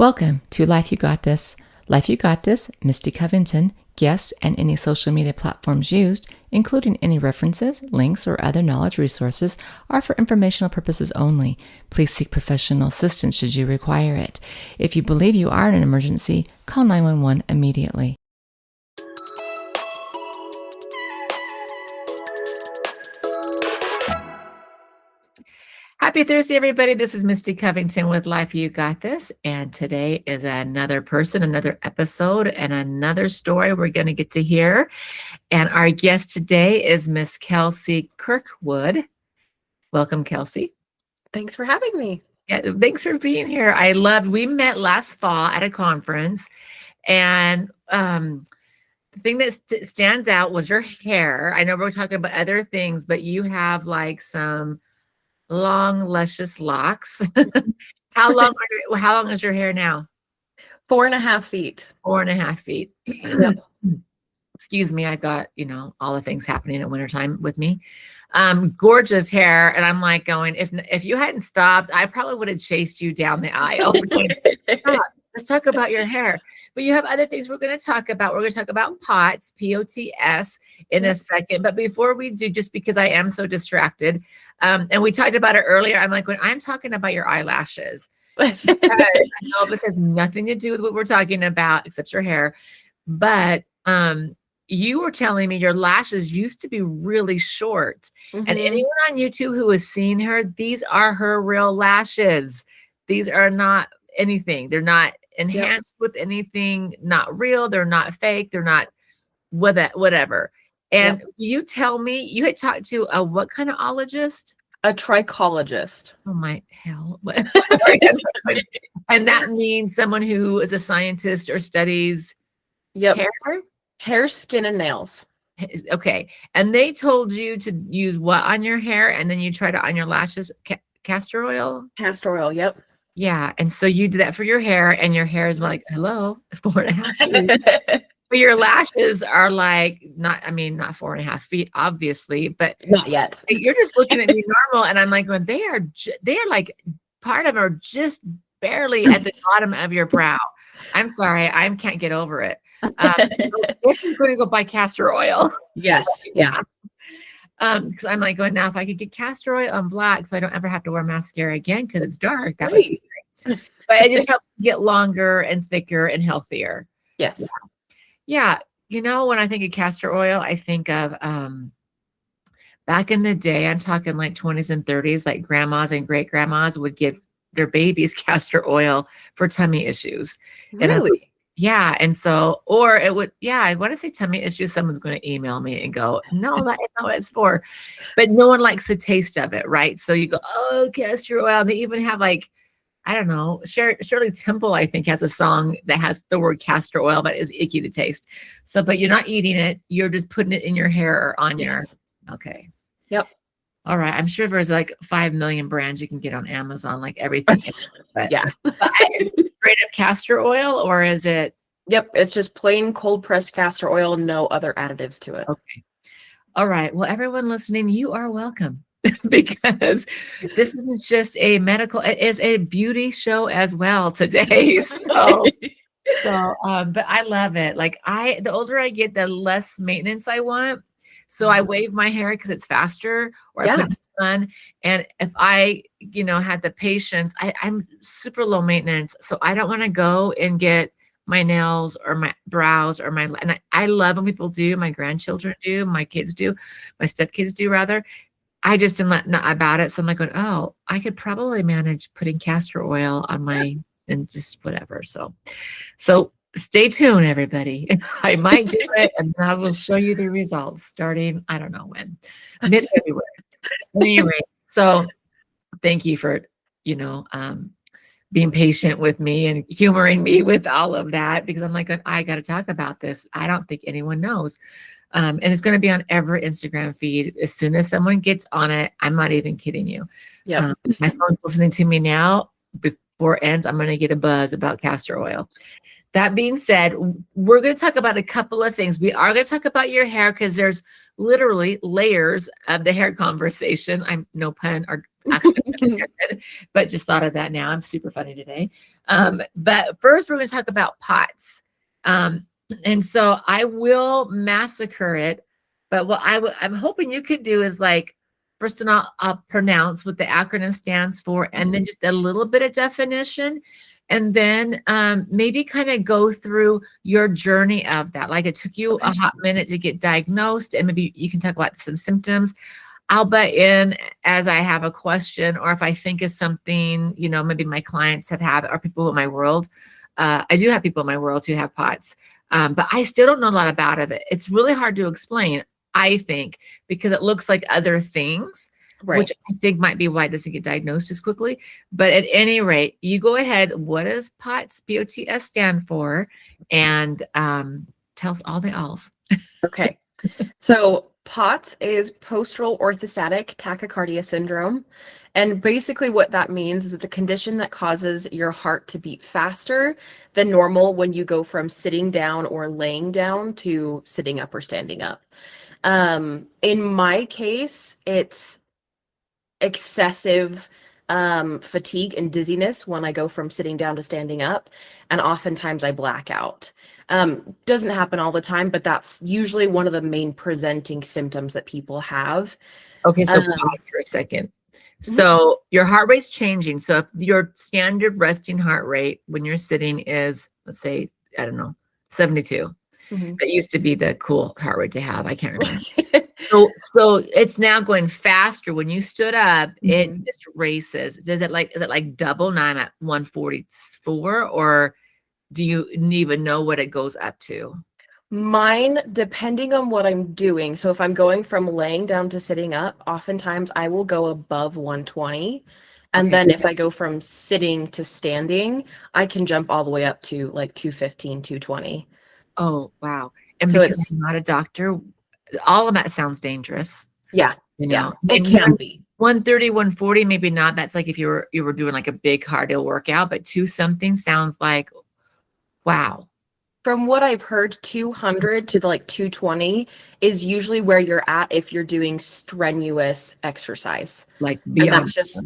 Welcome to Life You Got This. Life You Got This, Misty Covington, guests, and any social media platforms used, including any references, links, or other knowledge resources, are for informational purposes only. Please seek professional assistance should you require it. If you believe you are in an emergency, call 911 immediately. Happy Thursday, everybody. This is Misty Covington with Life You Got This. And today is another person, another episode, and another story we're going to get to hear. And our guest today is Miss Kelsie Kirkwood. Welcome, Kelsie. Thanks for having me. Yeah, thanks for being here. We met last fall at a conference, and the thing that stands out was your hair. I know we're talking about other things, but you have like some long, luscious locks. How long is your hair now? 4.5 feet. 4.5 feet. Yep. Excuse me, I've got, all the things happening at wintertime with me. Gorgeous hair. And I'm like going, if you hadn't stopped, I probably would have chased you down the aisle. Let's talk about your hair. But you have other things we're going to talk about. We're going to talk about POTS, P-O-T-S, in a second. But before we do, just because I am so distracted, and we talked about it earlier, I'm like, when I'm talking about your eyelashes, I know this has nothing to do with what we're talking about except your hair. But you were telling me your lashes used to be really short. Mm-hmm. And anyone on YouTube who has seen her, these are her real lashes. These are not anything. They're not enhanced with anything, not real. They're not fake. They're not whatever. And you tell me you had talked to a what kind of ologist? A trichologist. Oh my hell. Sorry. And that means someone who is a scientist or studies hair, skin, and nails. Okay. And they told you to use what on your hair, and then you tried it on your lashes? Castor oil? Castor oil, yep. Yeah. And so you do that for your hair, and your hair is like, hello, 4.5 feet. But your lashes are like, not 4.5 feet, obviously, but not yet. You're just looking at me normal. And I'm like, when they are like, part of them are just barely at the bottom of your brow. I'm sorry. I can't get over it. This is going to go buy castor oil. Yes. Yeah. Because I'm like going, now if I could get castor oil on black so I don't ever have to wear mascara again because it's dark, that would be great. But it just helps get longer and thicker and healthier. Yes. Yeah. When I think of castor oil, I think of back in the day, I'm talking like 20s and 30s, like grandmas and great grandmas would give their babies castor oil for tummy issues. Really? Yeah. And so, or it would, I want to say tummy issues. Someone's going to email me and go, no, that's not what it's for. But no one likes the taste of it, right? So you go, oh, castor oil. And they even have like, I don't know, Shirley Temple, I think, has a song that has the word castor oil, but is icky to taste. So, but you're not eating it. You're just putting it in your hair or on your, okay. Yep. All right. I'm sure there's like 5 million brands you can get on Amazon, like everything. But, yeah. But is it straight up castor oil, or is it? Yep. It's just plain cold pressed castor oil, no other additives to it. Okay. All right. Well, everyone listening, you are welcome because this isn't just a medical, it is a beauty show as well today. But I love it. Like the older I get, the less maintenance I want. So I wave my hair because it's faster, or I put it on. And if I, had the patience, I'm super low maintenance. So I don't want to go and get my nails or my brows or and I love when people do, my grandchildren do, my kids do, my stepkids do rather. I just didn't know about it. So I'm like going, oh, I could probably manage putting castor oil on my, and just whatever. So stay tuned, everybody. I might do it, and I will show you the results starting, I don't know when, mid-February. Anyway, so thank you for, being patient with me and humoring me with all of that, because I'm like, I got to talk about this. I don't think anyone knows. And it's going to be on every Instagram feed. As soon as someone gets on it, I'm not even kidding you. Yeah. My phone's listening to me now. Before it ends, I'm going to get a buzz about castor oil. That being said, we're going to talk about a couple of things. We are going to talk about your hair because there's literally layers of the hair conversation. I'm no pun actually, but just thought of that now. I'm super funny today. But first, we're going to talk about POTS. And so I will massacre it. But what I'm hoping you could do is like, first of all, I'll pronounce what the acronym stands for, and then just a little bit of definition. And then maybe kind of go through your journey of that. Like it took you a hot minute to get diagnosed, and maybe you can talk about some symptoms. I'll butt in as I have a question, or if I think is something, you know, maybe my clients have or people in my world. I do have people in my world who have POTS, but I still don't know a lot about it. It's really hard to explain, I think, because it looks like other things, right, which I think might be why it doesn't get diagnosed as quickly. But at any rate, you go ahead. What does POTS, POTS stand for? And tell us all the alls. Okay. So POTS is postural orthostatic tachycardia syndrome. And basically what that means is it's a condition that causes your heart to beat faster than normal when you go from sitting down or laying down to sitting up or standing up. In my case, it's excessive fatigue and dizziness when I go from sitting down to standing up, and oftentimes I black out. Doesn't happen all the time, but that's usually one of the main presenting symptoms that people have. Okay, so pause for a second. So your heart rate's changing. So if your standard resting heart rate when you're sitting is, let's say, I don't know, 72. That used to be the cool heart rate to have. I can't remember. So it's now going faster. When you stood up, it just races. Is it like double? Now I'm at 144, or do you even know what it goes up to? Mine, depending on what I'm doing. So if I'm going from laying down to sitting up, oftentimes I will go above 120. And then if I go from sitting to standing, I can jump all the way up to like 215, 220. Oh, wow. And so because I'm not a doctor, all of that sounds dangerous. Yeah. You know, it can be 130, 140, maybe not. That's like if you were doing like a big cardio workout, but 2 something sounds like, wow. From what I've heard, 200 to like 220 is usually where you're at if you're doing strenuous exercise. Like beyond. And that's just,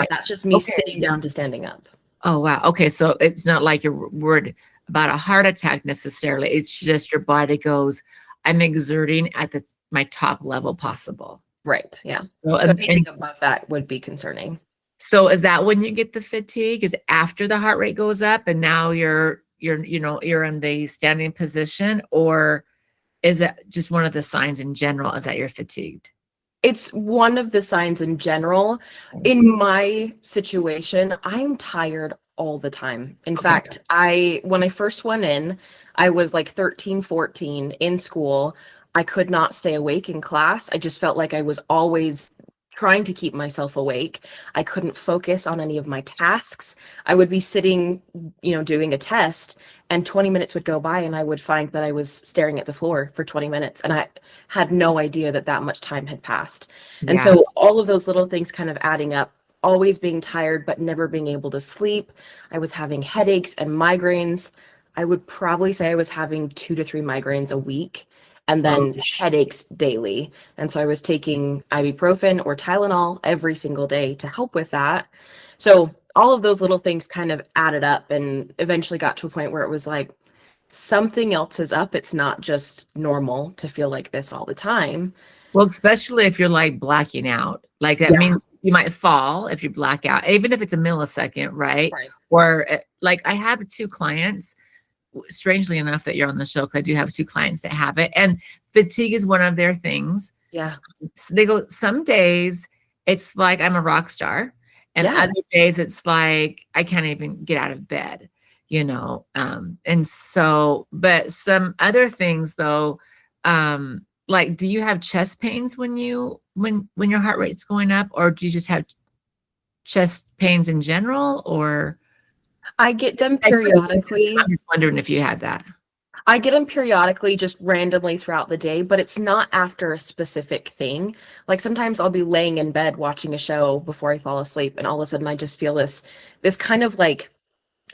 that's just me sitting down to standing up. Oh, wow. Okay. So it's not like you're worried about a heart attack necessarily. It's just your body goes, I'm exerting at my top level possible. Right. Yeah. So anything above that would be concerning. So is that when you get the fatigue? Is after the heart rate goes up and now you're in the standing position, or is it just one of the signs in general is that you're fatigued? It's one of the signs in general. In my situation, I'm tired all the time. In fact, when I first went in, I was like 13, 14 in school. I could not stay awake in class. I just felt like I was always trying to keep myself awake. I couldn't focus on any of my tasks. I would be sitting, doing a test, and 20 minutes would go by and I would find that I was staring at the floor for 20 minutes and I had no idea that much time had passed. Yeah. And so all of those little things kind of adding up, always being tired, but never being able to sleep. I was having headaches and migraines. I would probably say I was having 2 to 3 migraines a week. And then headaches daily. And so I was taking ibuprofen or Tylenol every single day to help with that. So all of those little things kind of added up and eventually got to a point where it was like, something else is up. It's not just normal to feel like this all the time. Well, especially if you're like blacking out. Like that means you might fall if you black out, even if it's a millisecond, right? Or like I have 2 clients, strangely enough that you're on the show, because I do have 2 clients that have it, and fatigue is one of their things. So they go, some days it's like I'm a rock star, and other days it's like I can't even get out of bed, and so, but some other things though, like, do you have chest pains when your heart rate's going up, or do you just have chest pains in general, or? I get them periodically. I'm just wondering if you had that. I get them periodically, just randomly throughout the day, but it's not after a specific thing. Like sometimes I'll be laying in bed watching a show before I fall asleep, and all of a sudden I just feel this kind of like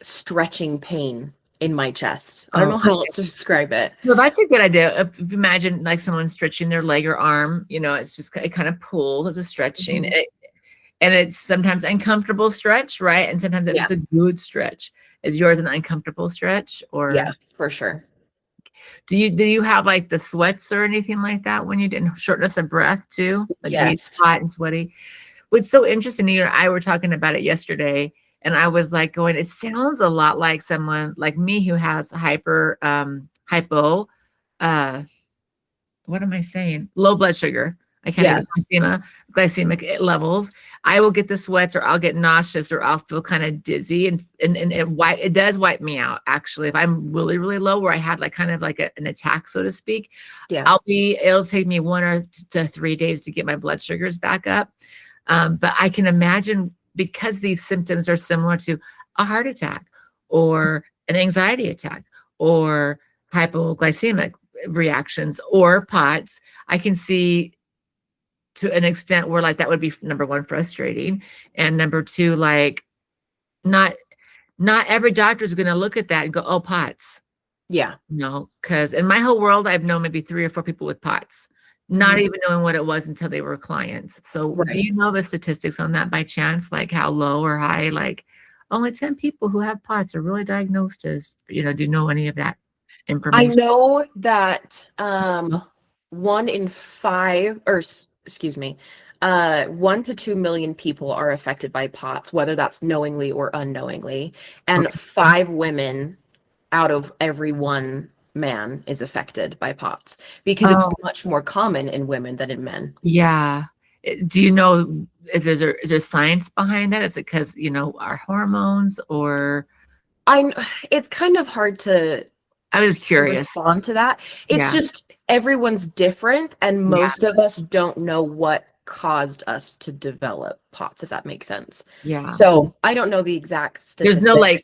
stretching pain in my chest. I don't know how else to describe it. Well, that's a good idea. If you imagine like someone stretching their leg or arm, it's just, it kind of pulls as a stretching. and it's sometimes uncomfortable stretch, right? And sometimes it's a good stretch. Is yours an uncomfortable stretch, or? Yeah, for sure. Do you have like the sweats or anything like that when you didn't shortness of breath too? Like do you get hot and sweaty? What's so interesting, you and I were talking about it yesterday, and I was like going, it sounds a lot like someone like me who has hypo, what am I saying? Low blood sugar. I can't even glycemic levels. I will get the sweats, or I'll get nauseous, or I'll feel kind of dizzy, and it does wipe me out. Actually, if I'm really, really low, where I had like kind of like an attack, so to speak, it'll take me 1 to 3 days to get my blood sugars back up. But I can imagine, because these symptoms are similar to a heart attack or an anxiety attack or hypoglycemic reactions or POTS, I can see to an extent where like that would be number one, frustrating, and number two, like not every doctor is going to look at that and go, oh, POTS. Yeah. No, because in my whole world, I've known maybe 3 or 4 people with POTS, not even knowing what it was until they were clients. So do you know the statistics on that by chance? Like how low or high? Like only 10 people who have POTS are really diagnosed as, do you know any of that information? I know that 1 in 5, or excuse me, 1 to 2 million people are affected by POTS, whether that's knowingly or unknowingly, and 5 women out of every 1 man is affected by POTS, because it's much more common in women than in men. Yeah. Do you know if is there science behind that? Is it because, our hormones, or? It's kind of hard to. I was curious. Respond to that. It's just everyone's different, and most of us don't know what caused us to develop POTS, if that makes sense. Yeah. So I don't know the exact statistics. There's no like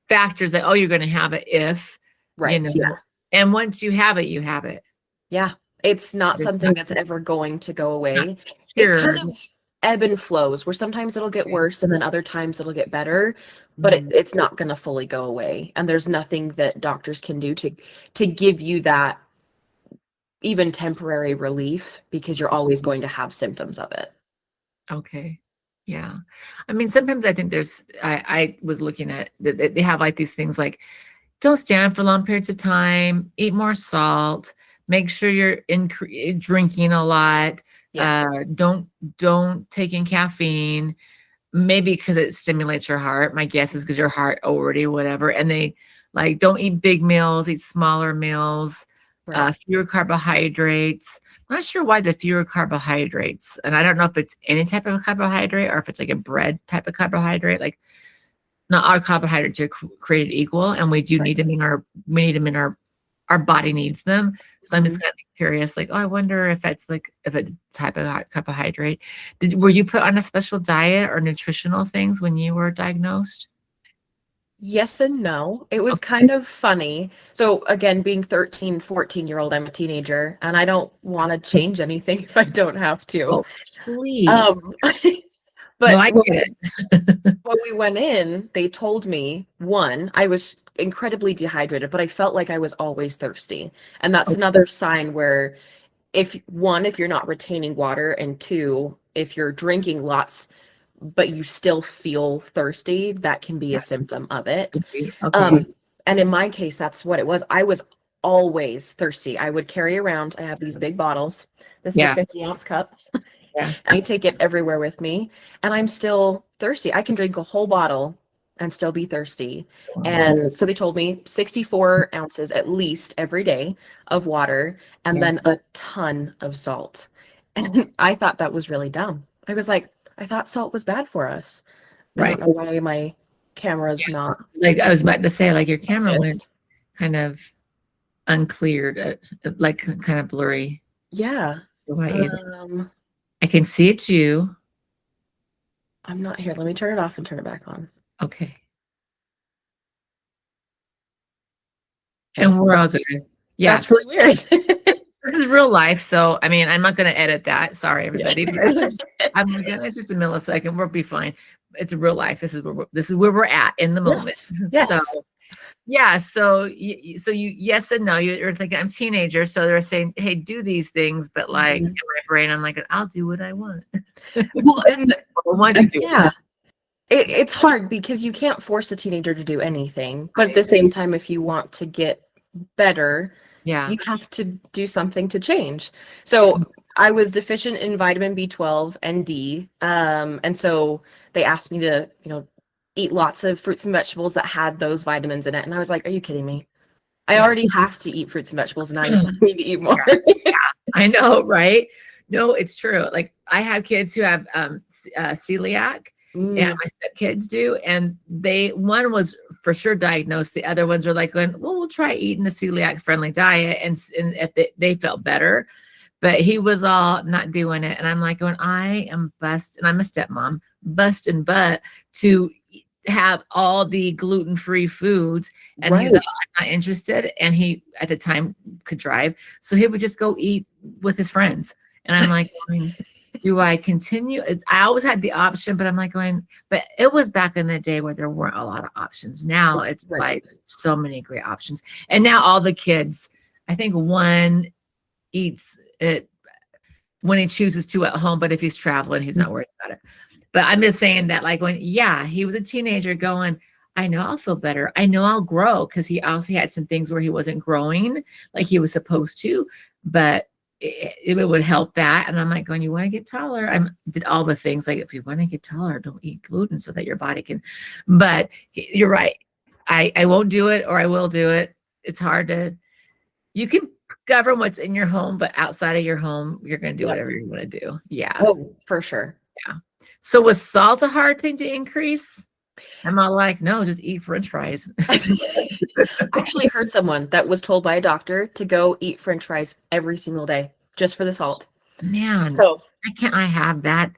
factors that, you're going to have it if, Yeah. And once you have it, you have it. Yeah. It's not something that's ever going to go away. It kind of ebb and flows, where sometimes it'll get worse and then other times it'll get better, but it's not going to fully go away. And there's nothing that doctors can do to give you that even temporary relief, because you're always going to have symptoms of it. Okay. Yeah. I mean, sometimes I think I was looking at that they have like these things like, don't stand for long periods of time, eat more salt, make sure you're drinking a lot. Don't take in caffeine, maybe because it stimulates your heart. My guess is because your heart already whatever. And they like, don't eat big meals, eat smaller meals, fewer carbohydrates. I'm not sure why the fewer carbohydrates. And I don't know if it's any type of carbohydrate or if it's like a bread type of carbohydrate. Like not all carbohydrates are created equal, and we do need them in our body needs them. So I'm just kind of curious, like, I wonder if it's like, if a type of carbohydrate. Were you put on a special diet or nutritional things when you were diagnosed? Yes and no. It was kind of funny. So again, being 13, 14-year-old, I'm a teenager, and I don't want to change anything if I don't have to. Oh, please. But no, I get it. When we went in, they told me, 1, I was incredibly dehydrated, but I felt like I was always thirsty. And that's another sign where if you're not retaining water, and 2, if you're drinking lots, but you still feel thirsty, that can be a symptom of it. Okay. And in my case, that's what it was. I was always thirsty. I would carry around, I have these big bottles. This is a 50-ounce cup. I take it everywhere with me, and I'm still thirsty. I can drink a whole bottle and still be thirsty. And so they told me 64 ounces at least every day of water, and then a ton of salt. And I thought that was really dumb. I was like, I thought salt was bad for us. I don't know why my camera's not. Like I was about to say, like your camera went kind of uncleared, like kind of blurry. Yeah. I can see it too. I'm not here. Let me turn it off and turn it back on. Okay. And we're all good. Yeah. That's really weird. This is real life. So, I mean, I'm not going to edit that. Sorry, everybody. I'm like, it's just a millisecond. We'll be fine. It's real life. This is where we're at in the moment. Yes. So, Yeah, so yes and no. You're thinking I'm a teenager, so they're saying, "Hey, do these things," but like in my brain, I'm like, "I'll do what I want." Well, and I want to do yeah, it. it's hard because you can't force a teenager to do anything. But at the same time, if you want to get better, Yeah. you have to do something to change. So I was deficient in vitamin B12 and D. And so they asked me to, eat lots of fruits and vegetables that had those vitamins in it. And I was like, are you kidding me? I Yeah. already have to eat fruits and vegetables, and now you need to eat more. Yeah, I know, right? No, it's true. Like I have kids who have celiac, and my stepkids do, and one was for sure diagnosed. The other ones are like going, well, we'll try eating a celiac friendly diet, and if they felt better, but he was all not doing it, and I'm like going, I am bust, and I'm a stepmom, busting butt to have all the gluten-free foods, and he's Right. not interested, and he at the time could drive, so he would just go eat with his friends, and I'm like do I continue? I always had the option, but I'm like going, but it was back in the day where there weren't a lot of options. Now it's like so many great options, and now all the kids, I think one eats it when he chooses to at home, but if he's traveling, he's not worried about it. But I'm just saying that, like, when, yeah, he was a teenager going, I know I'll feel better. I know I'll grow, because he also had some things where he wasn't growing like he was supposed to, but it would help that. And I'm like going, you want to get taller? I did all the things like, if you want to get taller, don't eat gluten so that your body can. But you're right. I won't do it, or I will do it. It's hard you can govern what's in your home, but outside of your home, you're going to do whatever you want to do. Yeah. Oh, for sure. Yeah. So was salt a hard thing to increase? I'm all like, no, just eat French fries. I actually heard someone that was told by a doctor to go eat French fries every single day just for the salt. Man, So why can't I have that,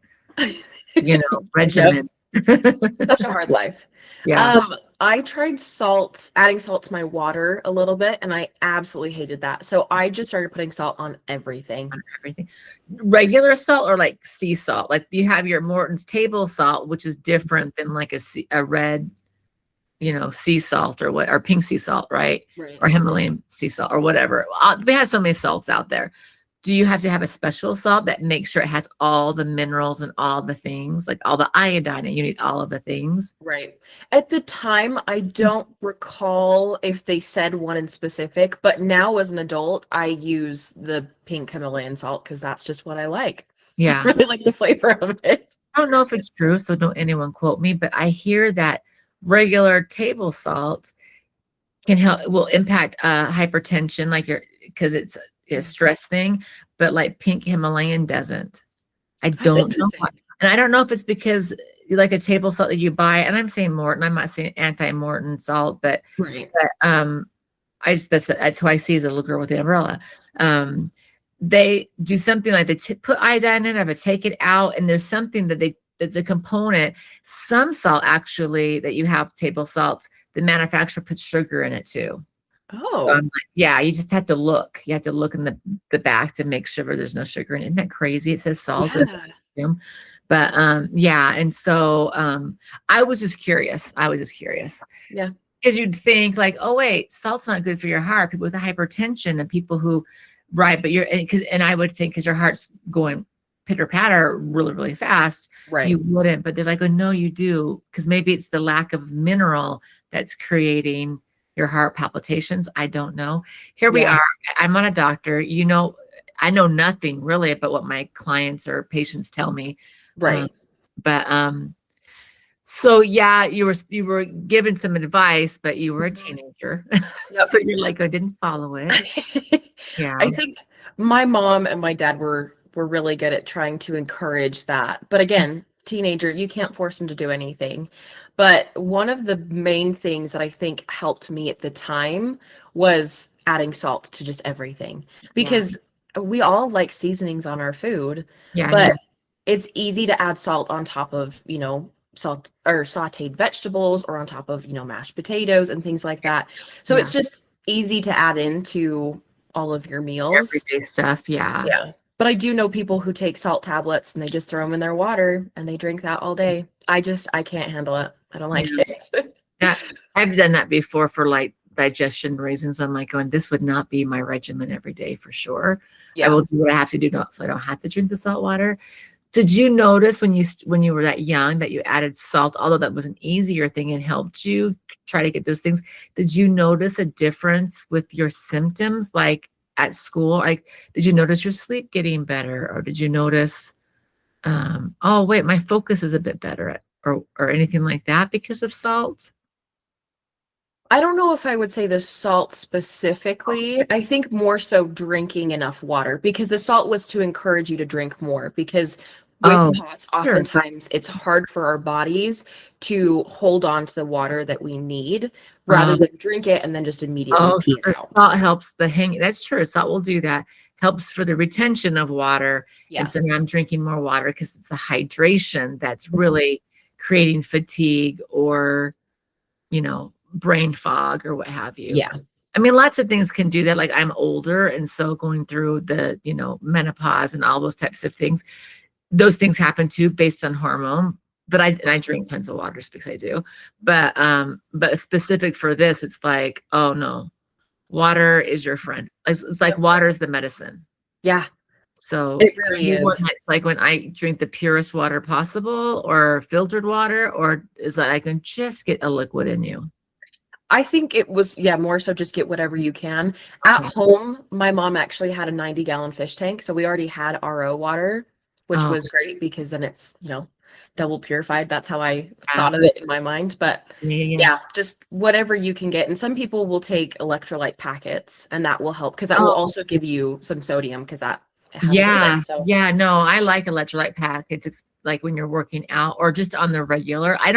regimen? Such a hard life. Yeah. I tried adding salt to my water a little bit, and I absolutely hated that. So I just started putting salt on everything. On everything. Regular salt or like sea salt? Like you have your Morton's table salt, which is different than like a red, sea salt or pink sea salt, right? Or Himalayan sea salt or whatever. We have so many salts out there. Do you have to have a special salt that makes sure it has all the minerals and all the things, like all the iodine, and you need all of the things? Right. At the time, I don't recall if they said one in specific, but now as an adult, I use the pink Himalayan salt because that's just what I like. Yeah. I really like the flavor of it. I don't know if it's true, so don't anyone quote me, but I hear that regular table salt will impact hypertension, because it's a stress thing, but like pink Himalayan doesn't. I don't know why. And I don't know if it's because like a table salt that you buy, and I'm saying Morton, I'm not saying anti-Morton salt, but that's who I see as a little girl with the umbrella. They do something like they put iodine in it, but take it out, and there's something that's a component. Some salt actually that you have, table salts, the manufacturer puts sugar in it too. Oh, so I'm like, yeah, you just have to look. You have to look in the back to make sure there's no sugar in it. Isn't that crazy? It says salt. Yeah. But yeah, and so I was just curious. Yeah. Because you'd think like, oh wait, salt's not good for your heart. People with hypertension and people who, right? But and I would think because your heart's going pitter patter really, really fast, you wouldn't. But they're like, oh no, you do, because maybe it's the lack of mineral that's creating your heart palpitations. I don't know. Here we are. I'm not a doctor. I know nothing really about what my clients or patients tell me. Right. So yeah, you were given some advice, but you were a teenager. So you're like, I didn't follow it. Yeah. I think my mom and my dad were really good at trying to encourage that. But again, teenager, you can't force them to do anything. But one of the main things that I think helped me at the time was adding salt to just everything, because we all like seasonings on our food, but it's easy to add salt on top of, salt or sauteed vegetables, or on top of, mashed potatoes and things like that. So it's just easy to add into all of your meals. Everyday stuff. Yeah. Yeah. But I do know people who take salt tablets and they just throw them in their water and they drink that all day. I can't handle it. I don't like it. Yeah, I've done that before for like digestion reasons. I'm like going, this would not be my regimen every day for sure. I Yeah. will do what I have to do so I don't have to drink the salt water. Did you notice when you were that young that you added salt, although that was an easier thing and helped you try to get those things? Did you notice a difference with your symptoms, like at school? Like, did you notice your sleep getting better, or did you notice, oh wait, my focus is a bit better, or anything like that because of salt? I don't know if I would say the salt specifically. I think more so drinking enough water, because the salt was to encourage you to drink more, because with Oh, POTS, sure. oftentimes it's hard for our bodies to hold on to the water that we need rather Um, than drink it and then just immediately oh, so pee the it out. salt helps the hang. That's true. Salt will do that. Helps for the retention of water. And Yeah. so now I'm drinking more water because it's a hydration that's really creating fatigue or, brain fog or what have you. Yeah. I mean, lots of things can do that. Like I'm older, and so going through the, menopause and all those types of things, those things happen too based on hormone. But I drink tons of water just because I do. But specific for this, it's like, oh no, water is your friend. It's like water is the medicine. Yeah. So It are really you one is. that, like when I drink the purest water possible or filtered water, or is that I can just get a liquid in you? I think it was, yeah, more so just get whatever you can. At Okay. home, my mom actually had a 90-gallon fish tank, so we already had RO water, which Oh, was great because then it's, double purified. That's how I yeah. thought of it in my mind. But Yeah, yeah, yeah. yeah, just whatever you can get. And some people will take electrolyte packets, and that will help because that will Oh, also give you some sodium because that has a bit of yeah. it. So Yeah. No, I like electrolyte packets. It's like when you're working out or just on the regular. yeah.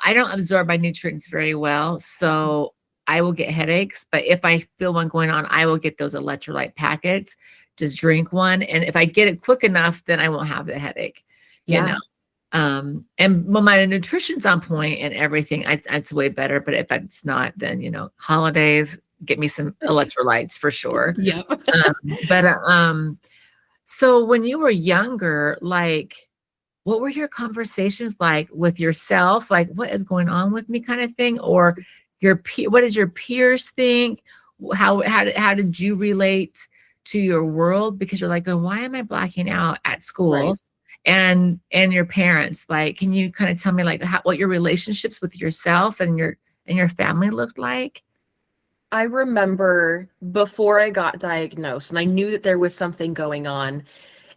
I don't absorb my nutrients very well, so I will get headaches. But if I feel one going on, I will get those electrolyte packets, just drink one. And if I get it quick enough, then I won't have the headache, you Yeah. know. And when my nutrition's on point and everything, it's way better. But if it's not, then, holidays, get me some electrolytes for sure. Yeah. But so when you were younger, like, what were your conversations like with yourself? Like, what is going on with me kind of thing? Or what does your peers think? How did you relate to your world? Because you're like, oh, why am I blacking out at Right. school? And your parents, like, can you kind of tell me like what your relationships with yourself and your family looked like? I remember before I got diagnosed and I knew that there was something going on,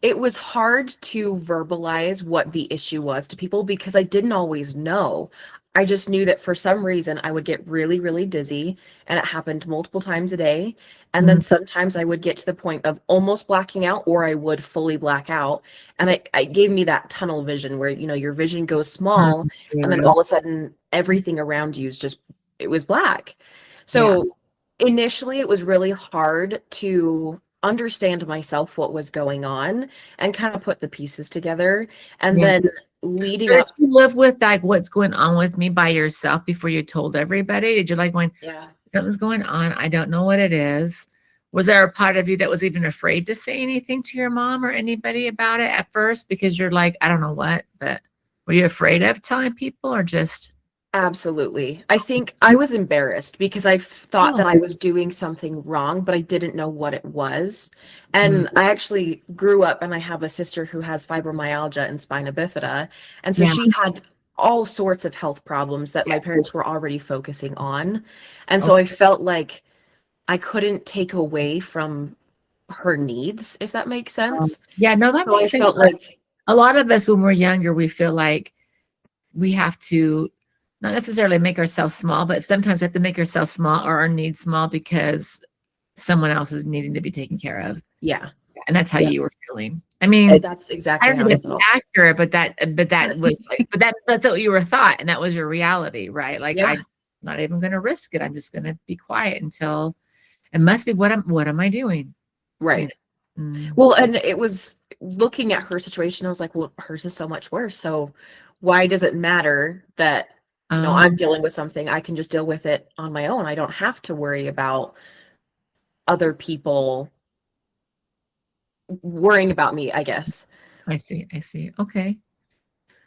it was hard to verbalize what the issue was to people because I didn't always know. I just knew that for some reason I would get really, really dizzy, and it happened multiple times a day. And Mm, then sometimes I would get to the point of almost blacking out, or I would fully black out. And it gave me that tunnel vision where, your vision goes mm, small, and then yeah, all of a sudden everything around you is just, it was black. yeah, So initially it was really hard to understand myself what was going on and kind of put the pieces together, and yeah. then So leading did up. you live with like what's going on with me by yourself before you told everybody? Did you like when Yeah. something's going on? I don't know what it is. Was there a part of you that was even afraid to say anything to your mom or anybody about it at first because you're like, I don't know what, but were you afraid of telling people or just, Absolutely. I think I was embarrassed because I thought oh, that I was doing something wrong, but I didn't know what it was. mm, And I actually grew up, and I have a sister who has fibromyalgia and spina bifida. And so yeah, she had all sorts of health problems that yeah, my parents were already focusing on. And so okay. I felt like I couldn't take away from her needs, if that makes sense. Yeah, no, that So I makes sense. felt like, A lot of us, when we're younger, we feel like we have to not necessarily make ourselves small, but sometimes we have to make ourselves small or our needs small because someone else is needing to be taken care of. yeah, And that's how yeah, you were feeling. I mean, that's I exactly don't know how if I that's felt. accurate, but that was like, that's what you were thought, and that was your reality, right? Like Yeah, I'm not even going to risk it. I'm just going to be quiet until it must be what am I doing? You right. know? Mm. Well, and it was looking at her situation, I was like, well, hers is so much worse. So why does it matter that, I'm Um, dealing with something? I can just deal with it on my own. I don't have to worry about other people worrying about me, I guess. I see. I see. Okay.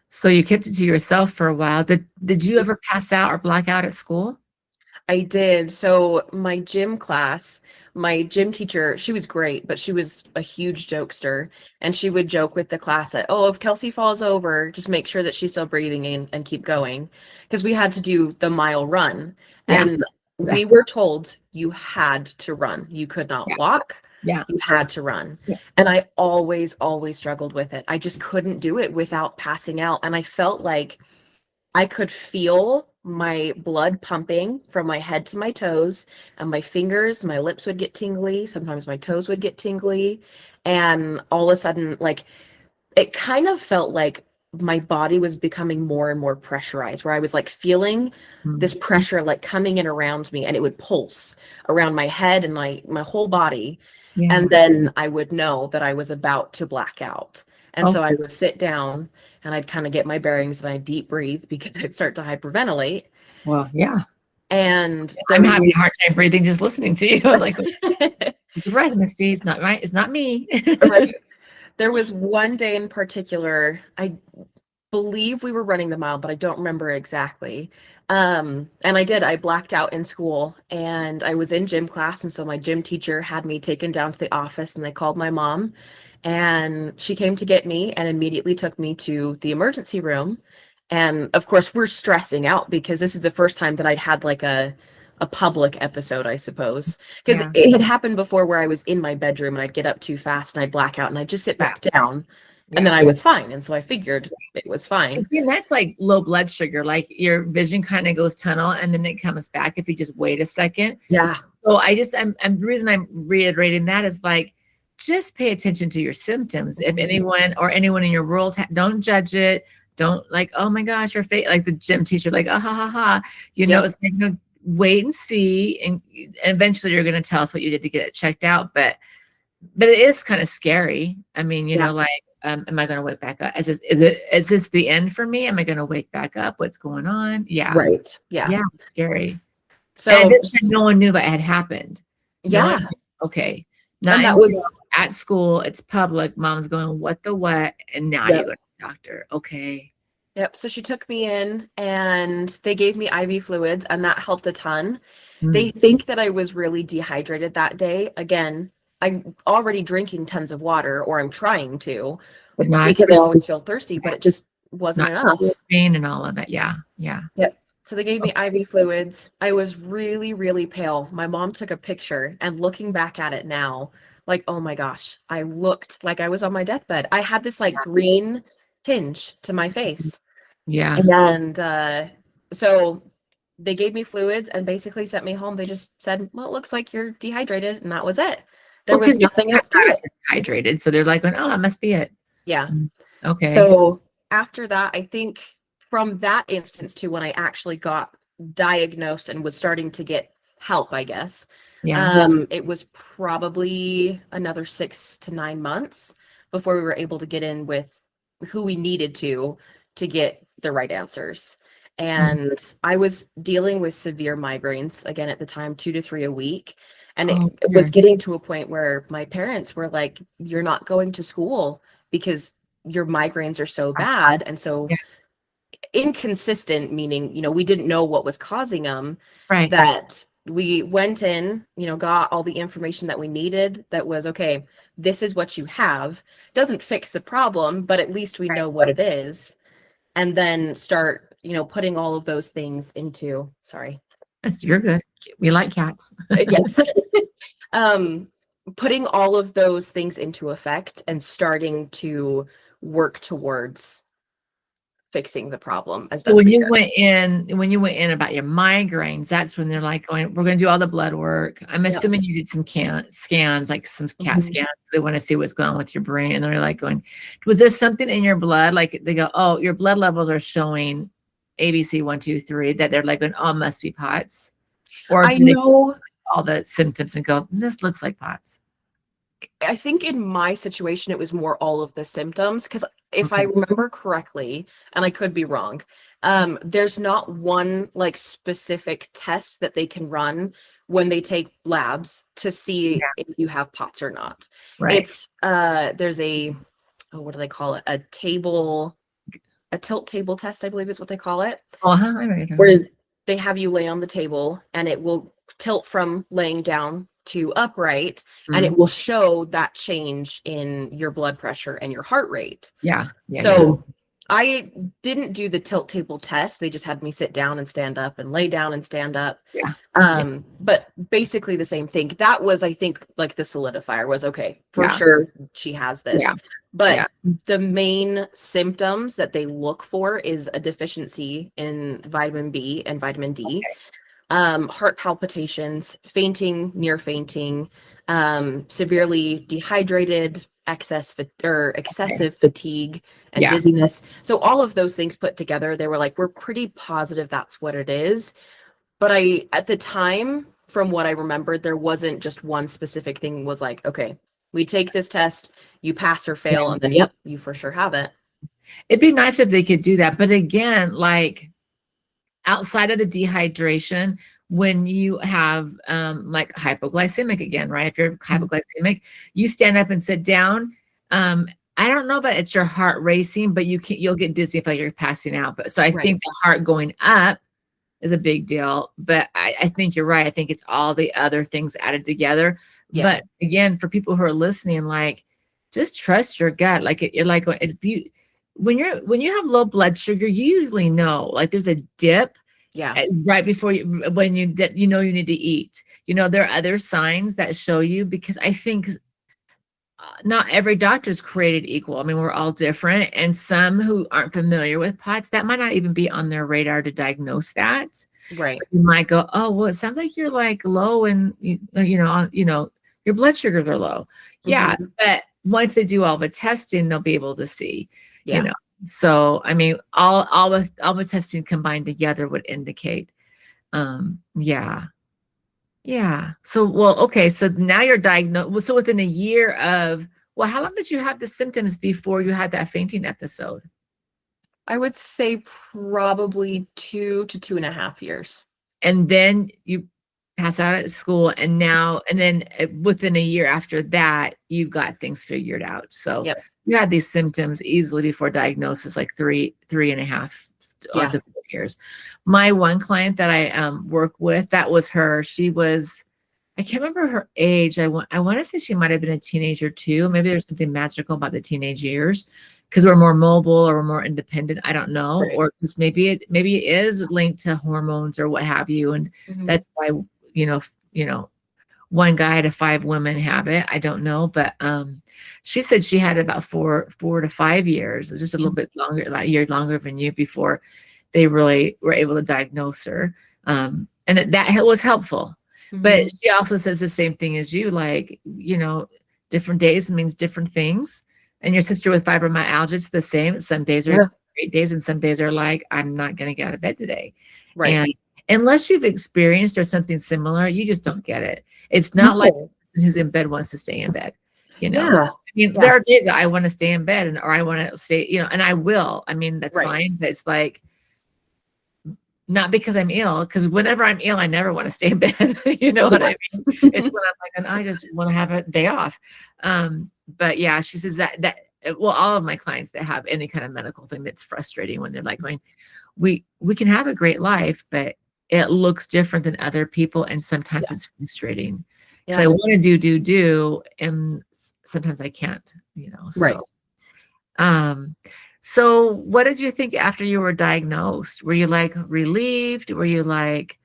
So you kept it to yourself for a while. Did you ever pass out or black out at school? I did. So my gym class, my gym teacher, she was great, but she was a huge jokester. And she would joke with the class that, oh, if Kelsey falls over, just make sure that she's still breathing in and keep going. Because we had to do the mile run. Yeah. And we That's, were told you had to run. You could not yeah. walk. Yeah. You had to run. Yeah. And I always, always struggled with it. I just couldn't do it without passing out. And I felt like I could feel my blood pumping from my head to my toes, and my fingers, my lips would get tingly. Sometimes my toes would get tingly. And all of a sudden, like, it kind of felt like my body was becoming more and more pressurized, where I was like feeling this Mm. pressure like coming in around me, and it would pulse around my head and my whole body. And Yeah. then I would know that I was about to black out. And Oh, so I would sit down and I'd kind of get my bearings and I'd deep breathe because I'd start to hyperventilate. well, yeah. And there I'm was having a hard time breathing just listening to you. I'm like, take a breath, Misty. It's not right. It's not me. right. There was one day in particular, I believe we were running the mile, but I don't remember exactly. And I blacked out in school, and I was in gym class. And so my gym teacher had me taken down to the office, and they called my mom, and she came to get me and immediately took me to the emergency room. And of course, we're stressing out because this is the first time that I'd had like a public episode, I suppose. Because Yeah. it had happened before where I was in my bedroom and I'd get up too fast and I'd black out and I'd just sit back down. And then Yeah. I was fine. And so I figured it was fine. Again, that's like low blood sugar. Like your vision kind of goes tunnel and then it comes back if you just wait a second. Yeah. So I'm the reason I'm reiterating that is like, just pay attention to your symptoms. If anyone in your world, don't judge it. Don't like, oh my gosh, your face, like the gym teacher, like, ah, ha, ha, ha. Yep. It's like, wait and see. And eventually you're going to tell us what you did to get it checked out. But it is kind of scary. I mean, like, am I going to wake back up? Is this the end for me? Am I going to wake back up? What's going on? Yeah. Right. Yeah. Yeah. It's scary. So and no one knew that had happened. Yeah. Okay. Not and that until was at school, it's public. Mom's going, what the what? And now you go to the doctor. Okay. Yep. So she took me in and they gave me IV fluids, and that helped a ton. Mm. They think that I was really dehydrated that day. Again, I'm already drinking tons of water, or I'm trying to, but not because I always feel thirsty, but it just wasn't enough. Pain and all of it. Yeah. Yeah. Yep. So they gave me IV fluids. I was really, really pale. My mom took a picture, and looking back at it now, like, oh my gosh, I looked like I was on my deathbed. I had this like green tinge to my face. Yeah. And so they gave me fluids and basically sent me home. They just said, well, it looks like you're dehydrated. And that was it. There was nothing else to it. Dehydrated. So they're like, oh, that must be it. Yeah. Okay. So after that, I think from that instance to when I actually got diagnosed and was starting to get help, I guess, it was probably another 6 to 9 months before we were able to get in with who we needed to get the right answers. And I was dealing with severe migraines again at the time, 2 to 3 a week. And it was getting to a point where my parents were like, you're not going to school because your migraines are so bad. And so inconsistent, meaning, we didn't know what was causing them. Right. That we went in, got all the information that we needed. That was, okay, this is what you have. Doesn't fix the problem, but at least we know what it is. And then start, putting all of those things into, sorry. You're good. We like cats. Yes. Putting all of those things into effect and starting to work towards fixing the problem. So when you went in about your migraines, that's when they're like going, we're going to do all the blood work. I'm assuming you did some scans, like some CAT scans. They want to see what's going on with your brain. And they're like going, was there something in your blood? Like they go, oh, your blood levels are showing ABC 1, 2, 3, that they're like going, oh, must be POTS. Or I know all the symptoms and go, this looks like POTS. I think in my situation, it was more all of the symptoms, because if I remember correctly, and I could be wrong, there's not one like specific test that they can run when they take labs to see if you have POTS or not. Right. It's there's what do they call it? A tilt table test, I believe is what they call it. I read it. Where they have you lay on the table, and it will tilt from laying down to upright, and it Mhm. will show that change in your blood pressure and your heart rate. Yeah. Yeah. Yeah. So I didn't do the tilt table test. They just had me sit down and stand up and lay down and stand up. Yeah. Yeah. But basically the same thing. That was, I think, like the solidifier was, okay, for Yeah. sure she has Yeah. this. But Yeah. the main symptoms that they look for is a deficiency in vitamin B and vitamin D, Okay. heart palpitations, fainting, near fainting, severely dehydrated, Okay. excessive fatigue and Yeah. dizziness. So all of those things put together, they were like, we're pretty positive that's what it is. But at the time, from what I remembered, there wasn't just one specific thing was like, okay, we take this test, you pass or fail, Yeah. and then, yep, you for sure have it. It'd be nice if they could do that. But again, like outside of the dehydration, when you have like hypoglycemic again, right? If you're hypoglycemic, you stand up and sit down. I don't know about it's your heart racing, but you'll get dizzy if like you're passing out. But so I Right. think the heart going up is a big deal. But I think you're right. I think it's all the other things added together. Yeah. But again, for people who are listening, like just trust your gut. Like you're like if you when you have low blood sugar, you usually know like there's a dip Yeah. right before you when you know you need to eat. There are other signs that show you because I think not every doctor is created equal. I mean, we're all different, and some who aren't familiar with POTS, that might not even be on their radar to diagnose that. Right. You might go, oh, well, it sounds like you're like low, and your blood sugars are low. Yeah, but once they do all the testing, they'll be able to see. Yeah. So I mean, all the testing combined together would indicate. Yeah. Yeah. So, well, okay. So now you're diagnosed. So within a year of, well, how long did you have the symptoms before you had that fainting episode? I would say probably 2 to 2.5 years. And then you pass out at school, and then within a year after that, you've got things figured out. So Yep. you had these symptoms easily before diagnosis, like three and a half Yeah. to 4 years. My one client that I work with, that was her. She was, I can't remember her age. I want to say she might have been a teenager too. Maybe there's something magical about the teenage years because we're more mobile or we're more independent. I don't know, Right. or just maybe it is linked to hormones or what have you, and that's why one guy to 5 women have it. I don't know, but she said she had about 4 to 5 years, just a little bit longer, about a year longer than you, before they really were able to diagnose her, and that was helpful. But she also says the same thing as you, like, different days means different things. And your sister with fibromyalgia, it's the same. Some days are great days, and some days are like, I'm not going to get out of bed today. Right. And unless you've experienced or something similar, you just don't get it. It's not like the person who's in bed wants to stay in bed. Yeah. I mean, there are days that I want to stay in bed, or I want to stay, and I will. I mean, that's fine. But it's like, not because I'm ill, because whenever I'm ill, I never want to stay in bed. You know what I mean? It's when I'm like, and I just want to have a day off. But yeah, she says that well, all of my clients that have any kind of medical thing that's frustrating when they're like going, we can have a great life, but it looks different than other people, and sometimes it's frustrating. Because I want to do, and sometimes I can't. Right. So what did you think after you were diagnosed? Were you like relieved? Were you like,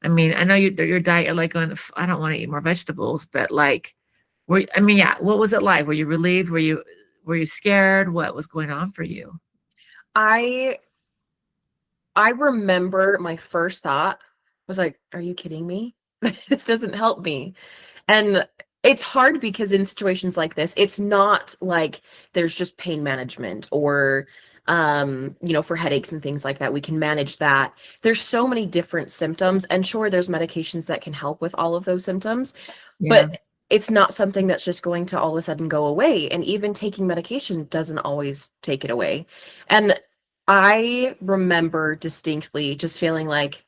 I mean, I know your diet, you're like going, I don't want to eat more vegetables, but like, what was it like? Were you relieved? Were you scared? What was going on for you? I remember my first thought was like, are you kidding me? This doesn't help me. And it's hard because in situations like this, it's not like there's just pain management or, for headaches and things like that. We can manage that. There's so many different symptoms, and sure, there's medications that can help with all of those symptoms, but it's not something that's just going to all of a sudden go away. And even taking medication doesn't always take it away. And I remember distinctly just feeling like,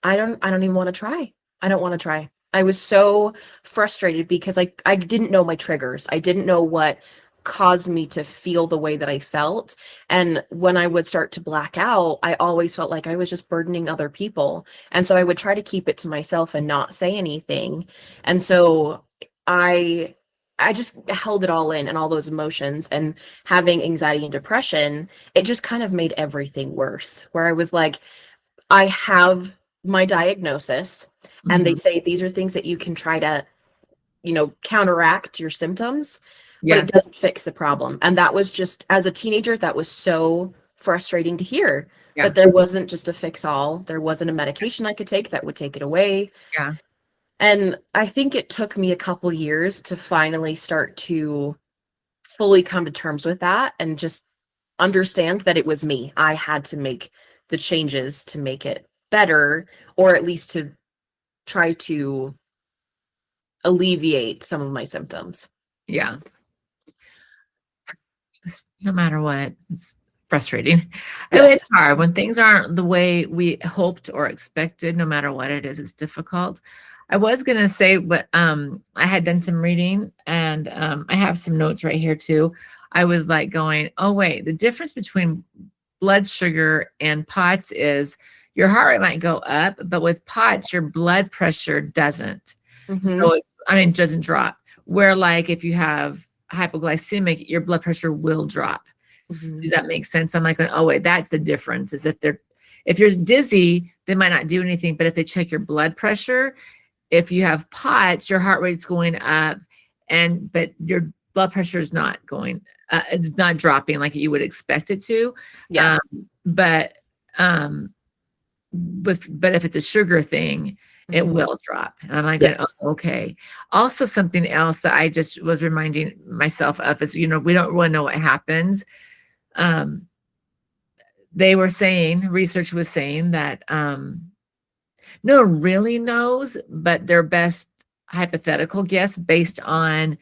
I don't even want to try. I don't want to try. I was so frustrated because I didn't know my triggers. I didn't know what caused me to feel the way that I felt. And when I would start to black out, I always felt like I was just burdening other people. And so I would try to keep it to myself and not say anything. And so I just held it all in and all those emotions, and having anxiety and depression, it just kind of made everything worse, where I was like, I have my diagnosis and they Mhm. say these are things that you can try to, counteract your symptoms, but Yeah. it doesn't fix the problem. And that was just, as a teenager, that was so frustrating to hear, Yeah. that there wasn't just a fix all. There wasn't a medication I could take that would take it away. Yeah. And I think it took me a couple years to finally start to fully come to terms with that and just understand that it was me. I had to make the changes to make it better, or at least to try to alleviate some of my symptoms. Yeah. No matter what, it's frustrating. I mean, it's Yes. hard when things aren't the way we hoped or expected. No matter what it is, it's difficult. I was gonna say, but I had done some reading, and I have some notes right here too. I was like going, oh wait, the difference between blood sugar and POTS is your heart rate might go up, but with POTS, your blood pressure doesn't. Mm-hmm. So doesn't drop. Where like if you have hypoglycemic, your blood pressure will drop. Mm-hmm. Does that make sense? I'm like, oh wait, that's the difference. Is if you're dizzy, they might not do anything, but if they check your blood pressure, if you have POTS, your heart rate's going up, but your blood pressure is not going, it's not dropping like you would expect it to. Yeah. But if it's a sugar thing, it Mm-hmm. will drop. And I'm like, Yes. oh, okay. Also, something else that I just was reminding myself of is, we don't really know what happens. They were saying, research was saying that no one really knows, but their best hypothetical guess based on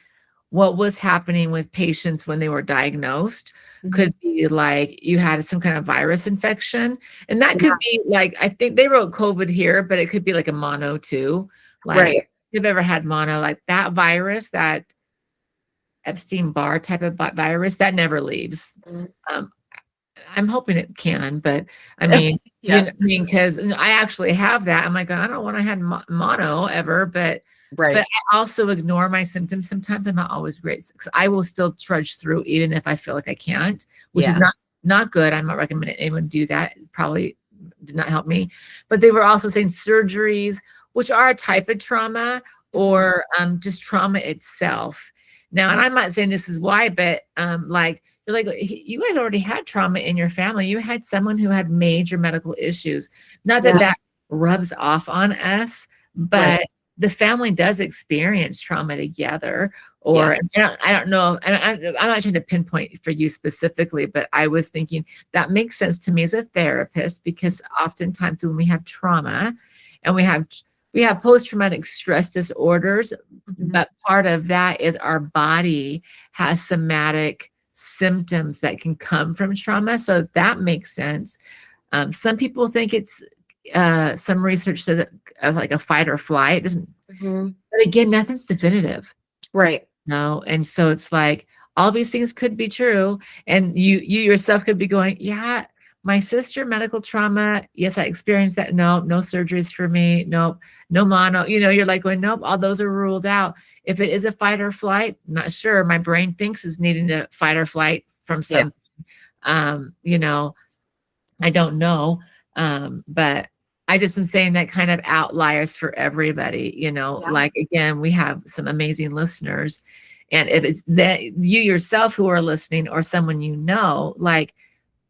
what was happening with patients when they were diagnosed Mm-hmm. could be like you had some kind of virus infection. And that Yeah. could be like, I think they wrote COVID here, but it could be like a mono too. Like Right. if you've ever had mono, like that virus, that Epstein-Barr type of virus, that never leaves. Mm-hmm. I'm hoping it can, but I mean, Yeah. because I actually have that. I'm like, I don't want to have mono ever, but Right. I also ignore my symptoms. Sometimes I'm not always great. I will still trudge through even if I feel like I can't, which is not good. I'm not recommending anyone do that. It probably did not help me. But they were also saying surgeries, which are a type of trauma, or just trauma itself. Now, and I'm not saying this is why, but like you're like, you guys already had trauma in your family. You had someone who had major medical issues. Not that that rubs off on us, but the family does experience trauma together. Or I don't know. I'm not trying to pinpoint for you specifically, but I was thinking that makes sense to me as a therapist, because oftentimes when we have trauma and we have post-traumatic stress disorders, but part of that is our body has somatic symptoms that can come from trauma. So that makes sense. Some people think it's some research says like a fight or flight. It doesn't, but again, nothing's definitive. Right. No. And so it's like all these things could be true. And you yourself could be going, yeah, my sister, medical trauma. Yes, I experienced that. No surgeries for me. Nope. No mono. You're like going, nope, all those are ruled out. If it is a fight or flight, I'm not sure. My brain thinks is needing to fight or flight from something. I don't know. But I just am saying that kind of outliers for everybody, like, again, we have some amazing listeners. And if it's that you yourself who are listening, or someone, like,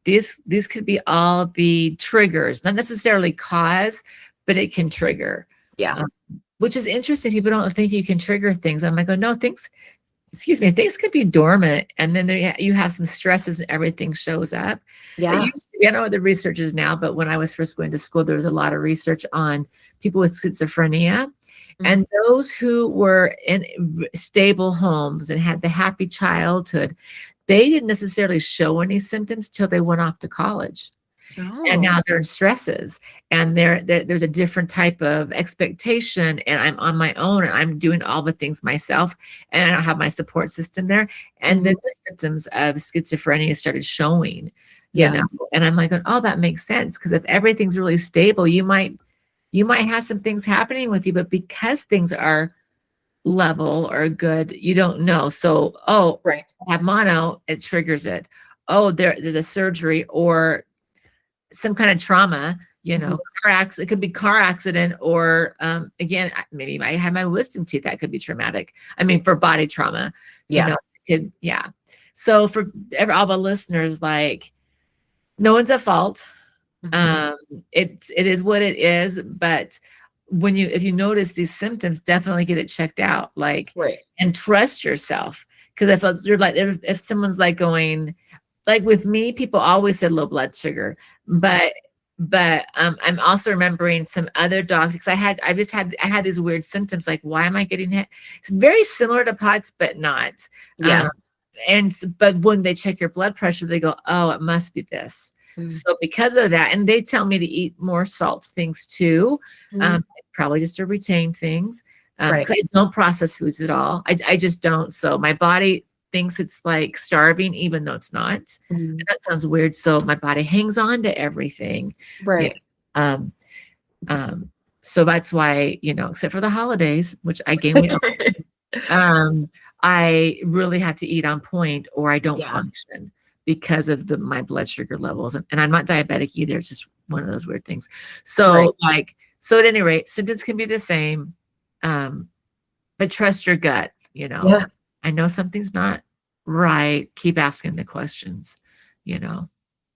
these could be all the triggers, not necessarily cause, but it can trigger. Yeah. Which is interesting. People don't think you can trigger things. I'm like, oh no, things could be dormant, and then you have some stresses and everything shows up. Yeah. It used to be, I don't know what the research is now, but when I was first going to school, there was a lot of research on people with schizophrenia. And those who were in stable homes and had the happy childhood, they didn't necessarily show any symptoms till they went off to college. And Oh. now they're in stresses, and there's a different type of expectation, and I'm on my own, and I'm doing all the things myself, and I don't have my support system there. And then the symptoms of schizophrenia started showing, you Yeah. know, and I'm like, oh, that makes sense. Because if everything's really stable, you might have some things happening with you, but because things are level or good, you don't know. So, oh, Right. I have mono, it triggers it. Oh, there's a surgery or some kind of trauma, it could be car accident, or again, maybe I have my wisdom teeth, that could be traumatic. I mean, for body trauma, Yeah. yeah. So for all the listeners, like, no one's at fault. It is what it is, but if you notice these symptoms, definitely get it checked out, like, Right. and trust yourself. Because if someone's like going, like with me, people always said low blood sugar, but I'm also remembering some other doctors. I had these weird symptoms, like, why am I getting hit? It's very similar to POTS, but not. Yeah. But when they check your blood pressure, they go, oh, it must be this. So because of that, and they tell me to eat more salt things too, probably just to retain things. Right. I don't process foods at all. I just don't. So my body thinks it's like starving, even though it's not. And that sounds weird. So my body hangs on to everything. Right. So that's why, except for the holidays, which I gain weight, I really have to eat on point, or I don't function because of my blood sugar levels. And I'm not diabetic either. It's just one of those weird things. So so at any rate, symptoms can be the same. But trust your gut, Yeah. I know something's not right. Keep asking the questions,